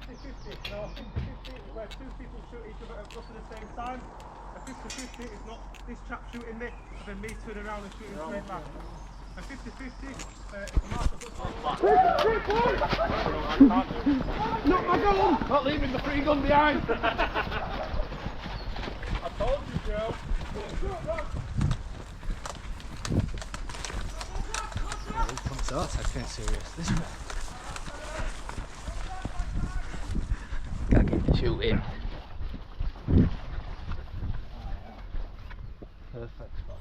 50-50. Now, a 50-50 is where two people shoot each other at roughly the same time. A 50-50 is not this chap shooting me, and then me turning around and shooting straight back. A 50-50 is a mark of not my gun! Not leaving the free gun behind! I told you, Joe. So that's getting serious this way. Gotta keep the shooting. Perfect spot.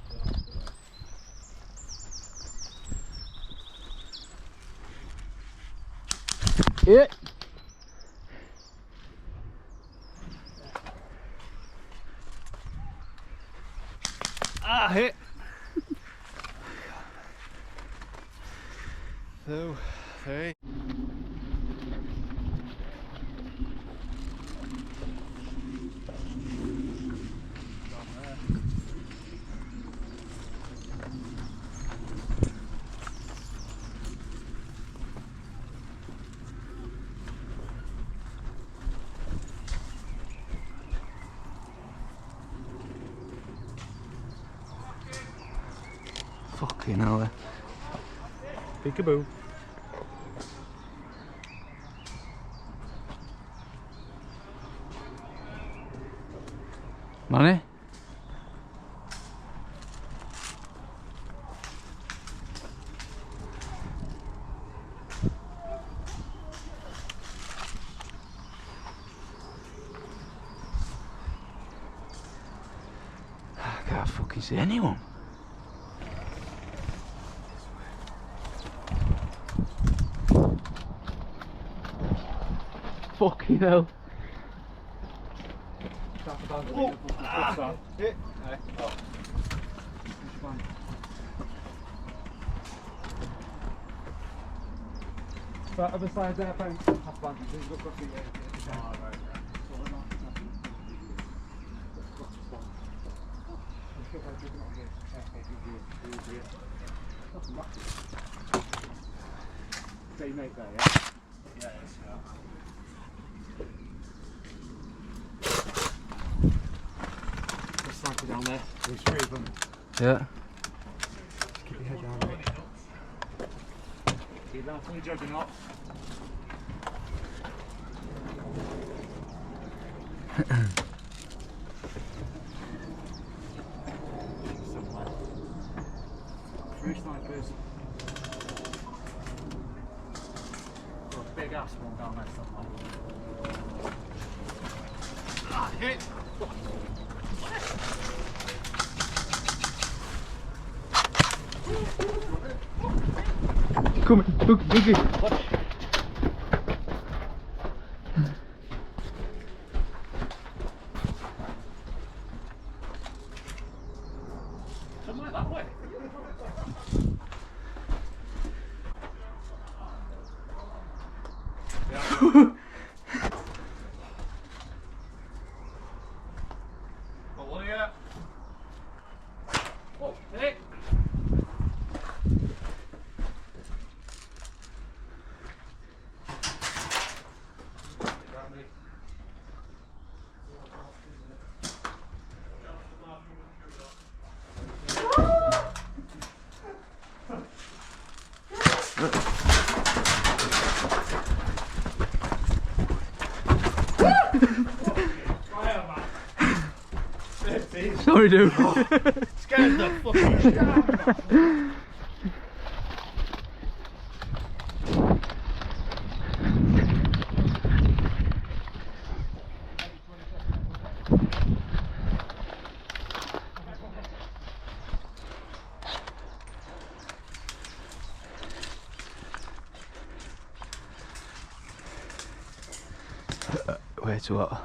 Yeah. Ah, hit. 2, 3. Fucking hell. Peekaboo. Money? I can't fucking see anyone. Fucking hell. Hit. Right, other side there, thanks. Half band. Say mate there, yeah? Yeah, yes, sniper down there. There's 3 of them. Yeah. Just keep your head down, mate. Keep down from your juggernaut. Somewhere. 3 snipers. Got a big ass one down there somewhere. Ah, hit! Come on, boogie. Somewhere that way. Got one here. Oh, hey. Sorry, dude. Scared the fucking shit out of me. Where to what?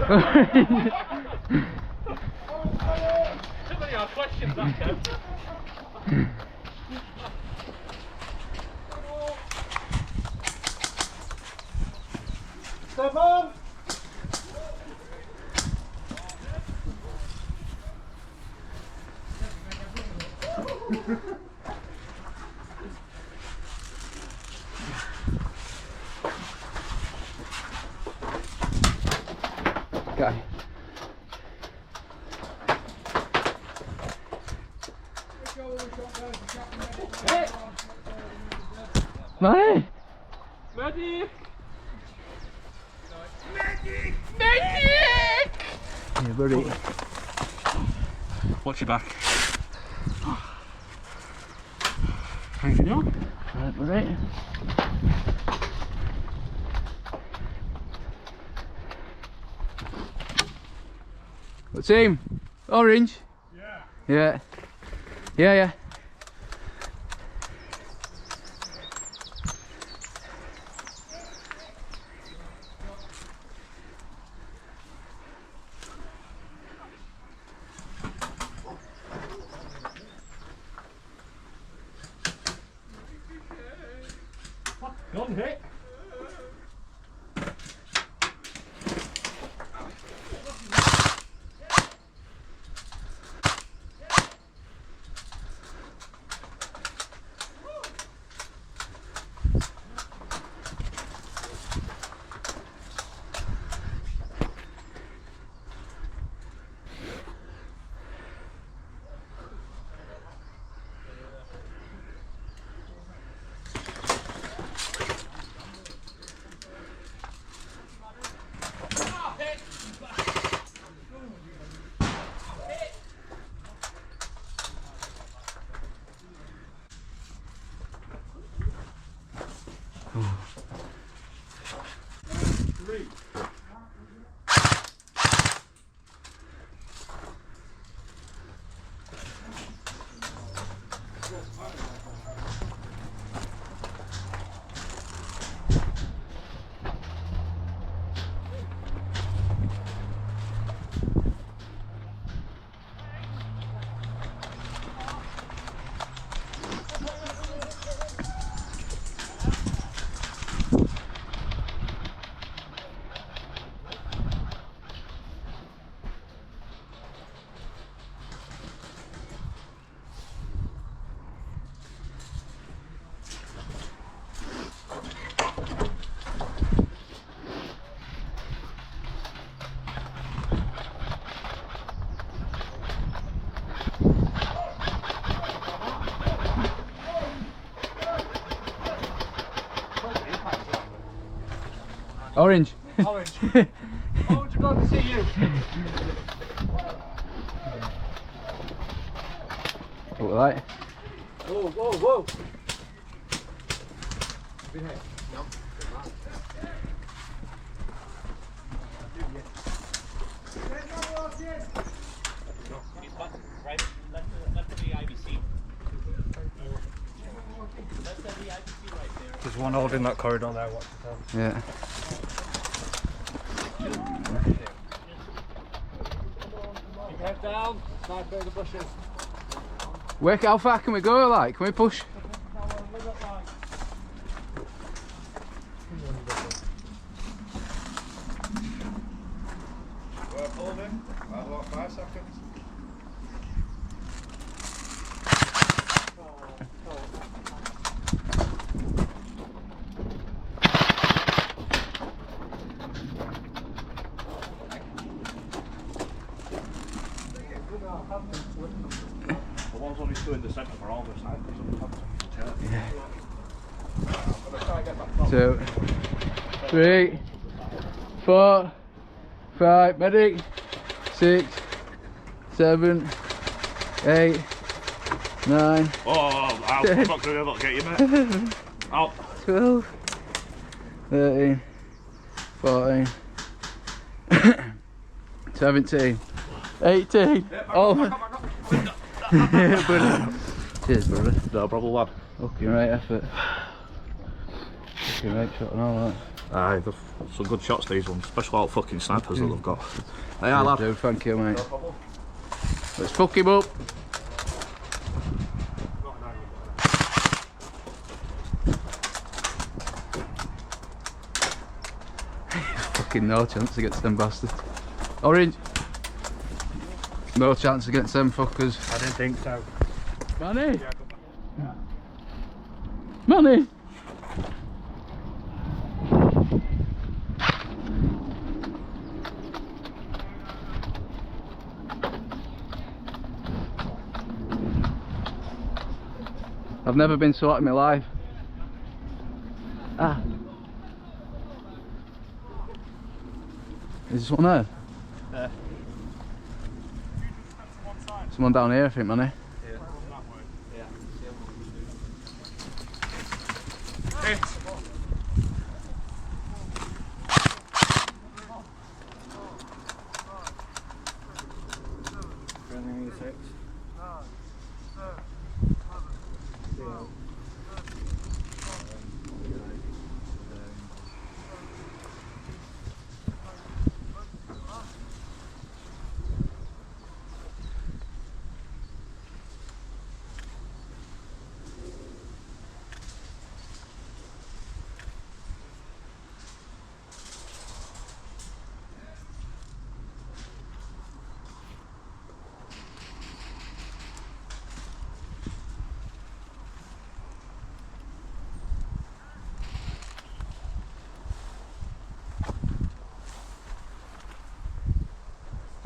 Too many hard questions, that Kev. Step on! Okay. Money! Medic! Yeah, buddy. Watch your back. Thank you. Right, buddy. What team? Orange? Yeah. Yeah. Yeah, yeah. Gun hit. Orange. Orange. Orange, glad to see you. What like? Whoa, whoa, whoa. Been hit? No. Right, left of the IBC. Left of the IBC right there. There's one holding that corridor there, watch yourself. Yeah. Keep your head down, snipe over the bushes. Where? How far can we go? Like, can we push? We're holding, about 5 seconds. The ones only two in the centre for all the snipers. Yeah. I'm going to try and get back. 2, 3, 4, 5, medic, 6, 7, 8, 9, Oh, I'm not going to be able to get you, mate. Out. 12, 13, 14, 17, 18. Oh, buddy. Cheers, brother. No problem, lad. Fucking right effort. fucking right shot and all that. Aye, they're some good shots, these ones, especially all fucking snipers that they've got. Hey, yeah, lad. Dude, thank you, mate. Let's fuck him up. Fucking no chance against them bastards. Orange. No chance against them fuckers. I didn't think so. Money. Money. I've never been so hot in my life. Ah. Is this one there? Someone down here, I think, Manny. Hit.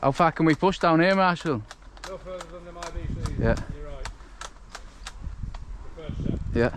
How far can we push down here, Marshall? No further than them IBCs. Yeah. You're right. The first set. Yeah.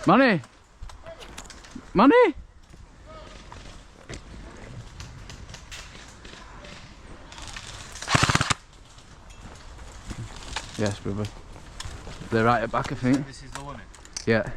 Money! Money! Yes, brother. They're right at back, I think. This is the limit. Yeah.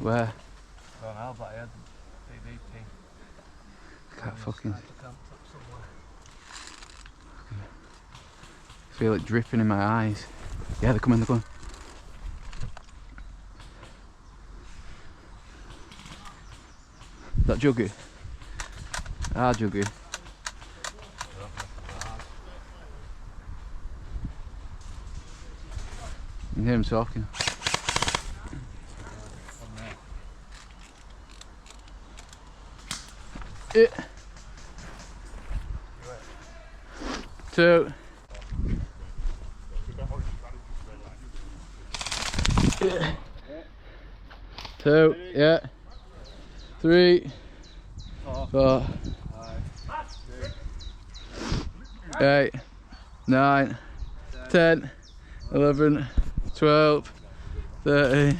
Where? I don't know, but I had PVP. Can't fucking feel it dripping in my eyes. Yeah, they're coming, they're coming. That Juggy? Ah, Juggy. You can hear him talking. It. 2. Yeah. 2, yeah. 3, 4, 8, 9, 10, 11, 12, 13,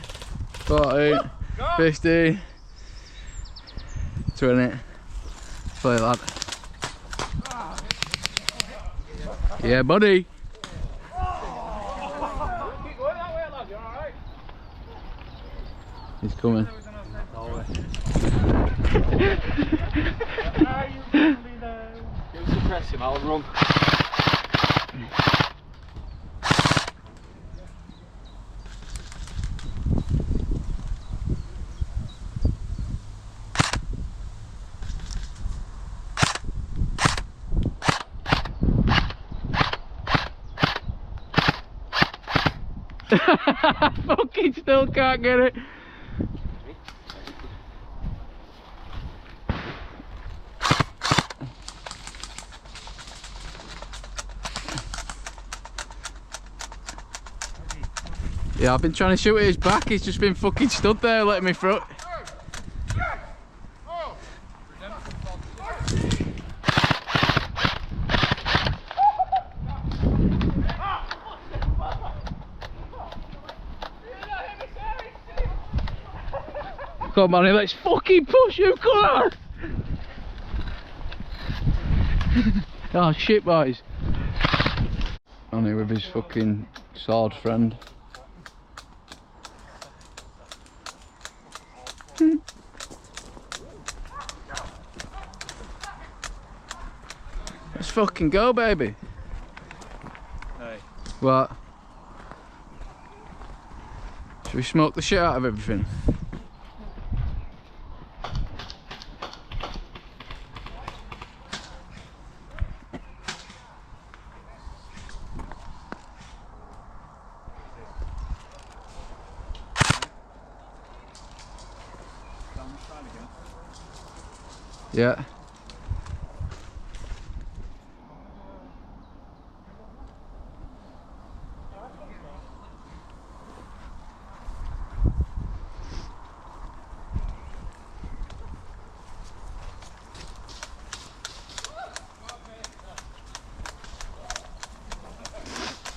14, 15, 20. Play lad. Yeah, buddy. Keep going that way, lad. You alright? He's coming. You suppress him, I'll run. Fucking still can't get it. Yeah, I've been trying to shoot at his back, he's just been fucking stood there letting me through. Come on, let's fucking push him, come on! Oh shit, boys. On here with his fucking sword friend. Let's fucking go, baby. Hey. What? Should we smoke the shit out of everything? Yeah.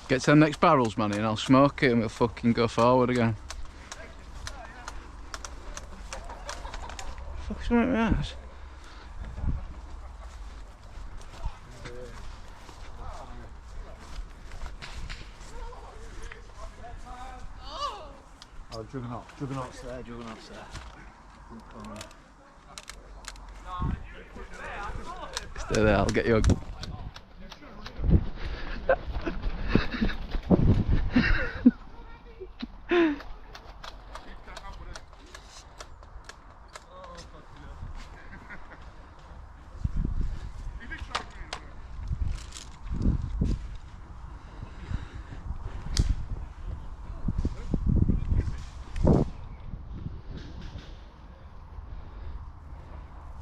Get to the next barrels, manny, and I'll smoke it and we'll fucking go forward again. Fuck's wrong with my ass? Oh, Juggernaut's there, Juggernaut's there. Stay there, I'll get you a...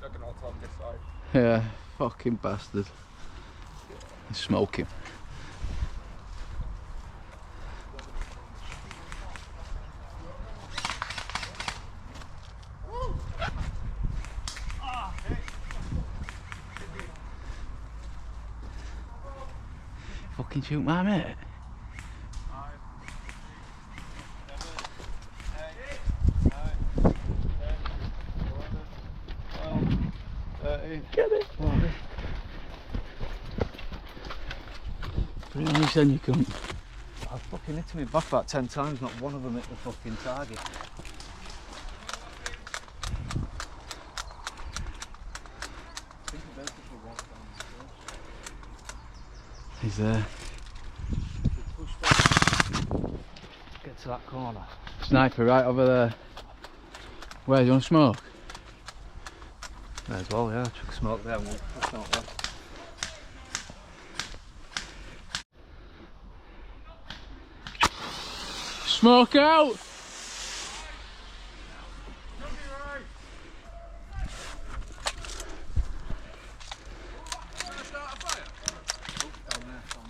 Juggernaut's on this side. Yeah, fucking bastard. Smoke him. Fucking shoot my mate. Get it. Pretty nice then you come. I've fucking hit me back about 10 times, not one of them hit the fucking target. He's there. Get to that corner. Sniper right over there. Where, do you want to smoke? May as well, yeah. Chuck smoke there and we'll push out there. Smoke out!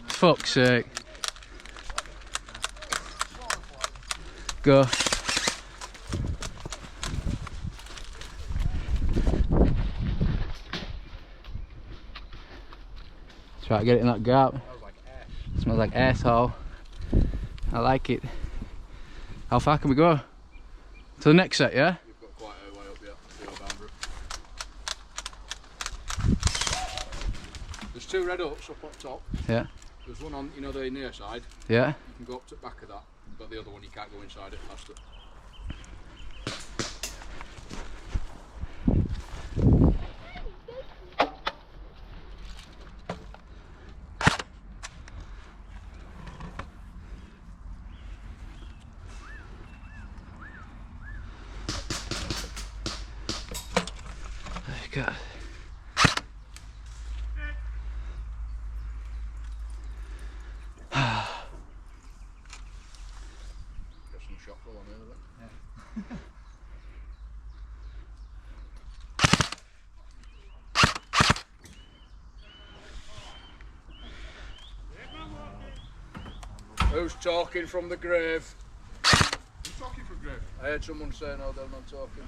Fuck's sake. Go. Try to get it in that gap. Smells like asshole. I like it. How far can we go? To the next set, yeah? You've got quite a way up yet to your boundary. There's two red huts up on top. Yeah. There's one on, you know, the near side. Yeah. You can go up to the back of that, but the other one you can't go inside it past it. God. Got some shot full on here, look. Who's talking from the grave? I heard someone saying, oh, they're not talking.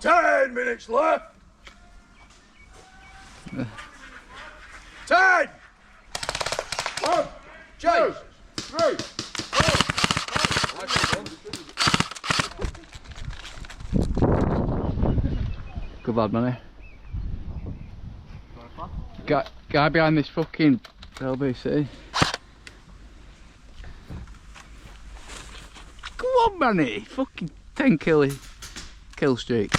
10 minutes left. 10. 1, 2, 3. Good lad, Manny. Guy behind this fucking LBC. Go on, Manny. Fucking 10 kill streak.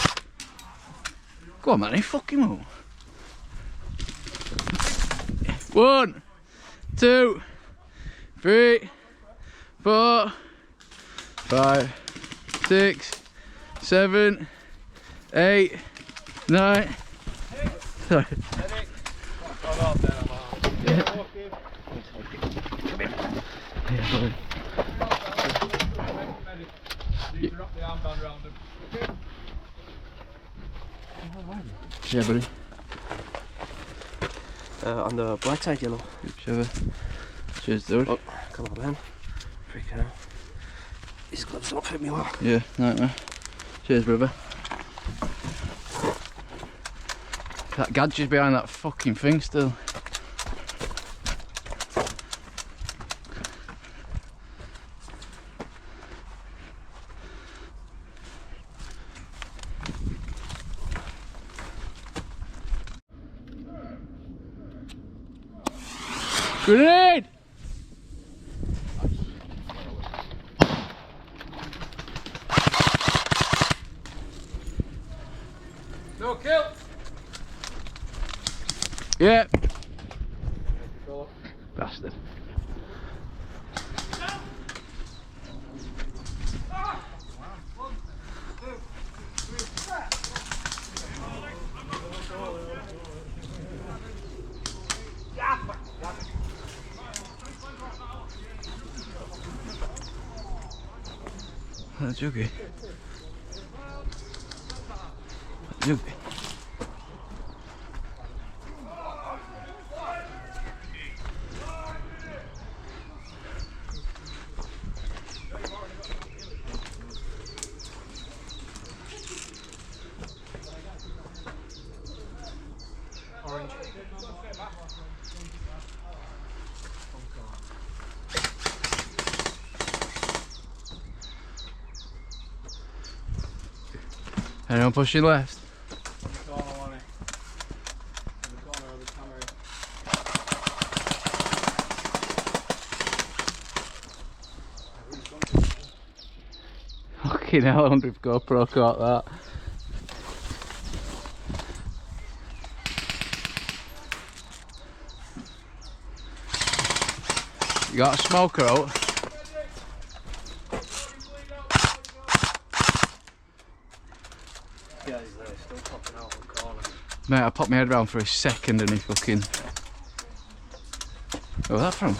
Go on, Manny. Fucking move. 1, 2, 3, 4, 5, 6, 7, 8, 9. Sorry. Yeah, buddy. On the black side, yellow. Whichever. Cheers, dude. Oh, come on, man. Freaking out. These gloves don't fit me well. Yeah, nightmare. Cheers, brother. That gadget's behind that fucking thing still. Grenade! No kill. Yeah. Bastard. That's okay. That's okay. Anyone pushing left? Fucking hell, I wonder if GoPro caught that. You got a smoker out? Yeah, he's there, still popping out on the corner. Mate, I popped my head around for a second and he fucking... Where was that from?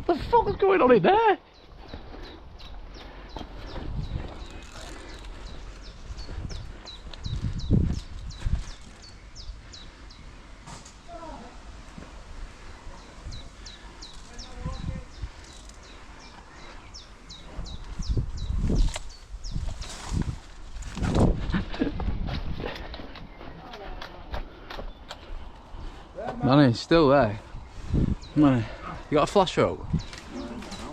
What the fuck is going on in there? Manny, it's still there. Manny, you got a flash out?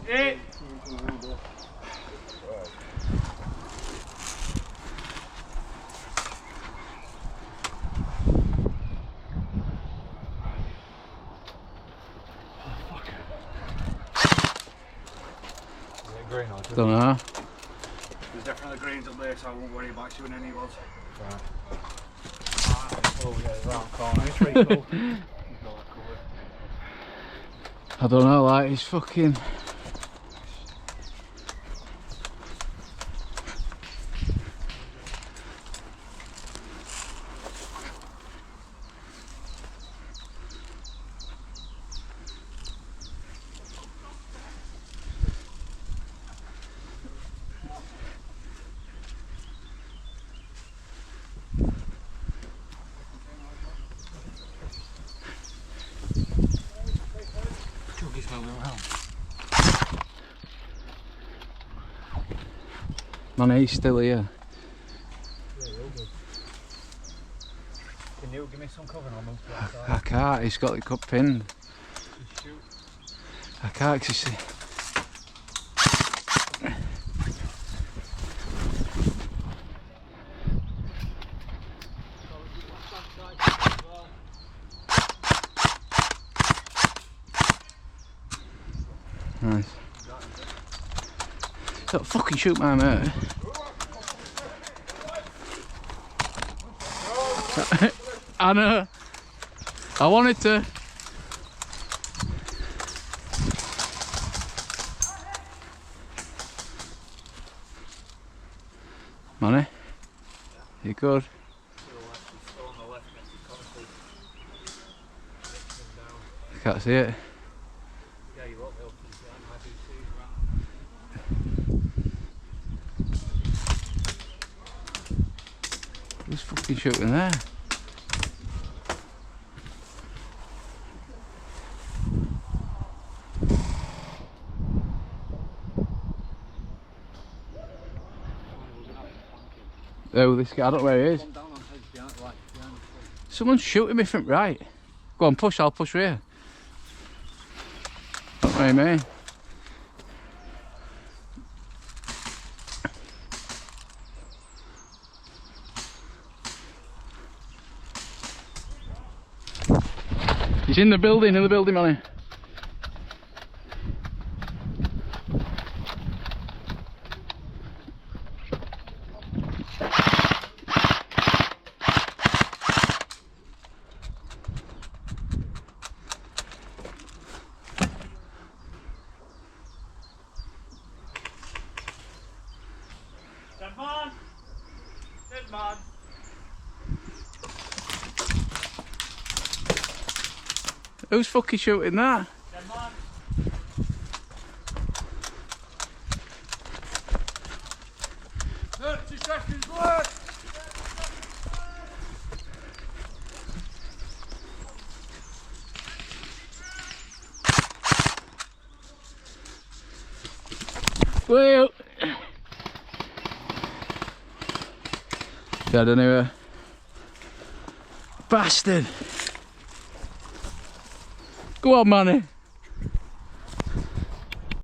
Eight. Don't know. There's definitely greens up there, so I won't worry about shooting any of us. Oh, yeah, round corner. It's pretty cool. I don't know, like, he's fucking... He's moving around. Man, he's still here. Can you give me some cover and I'll move to that side? I can't, he's got the cup pinned. Shoot. I can't, 'cause he's... Nice. Don't fucking shoot my mate. I know. I wanted to. Money? You good? I can't see it. Who's fucking shooting there? Oh, this guy, I don't know where he is. Someone's shooting me from right. Go on, push, I'll push rear. Don't worry me. He's in the building, money. Dead man! Dead man! Who's fucking shooting that? Dead man! 30 seconds left. Well, dead anyway. Bastard! Go on, Manny.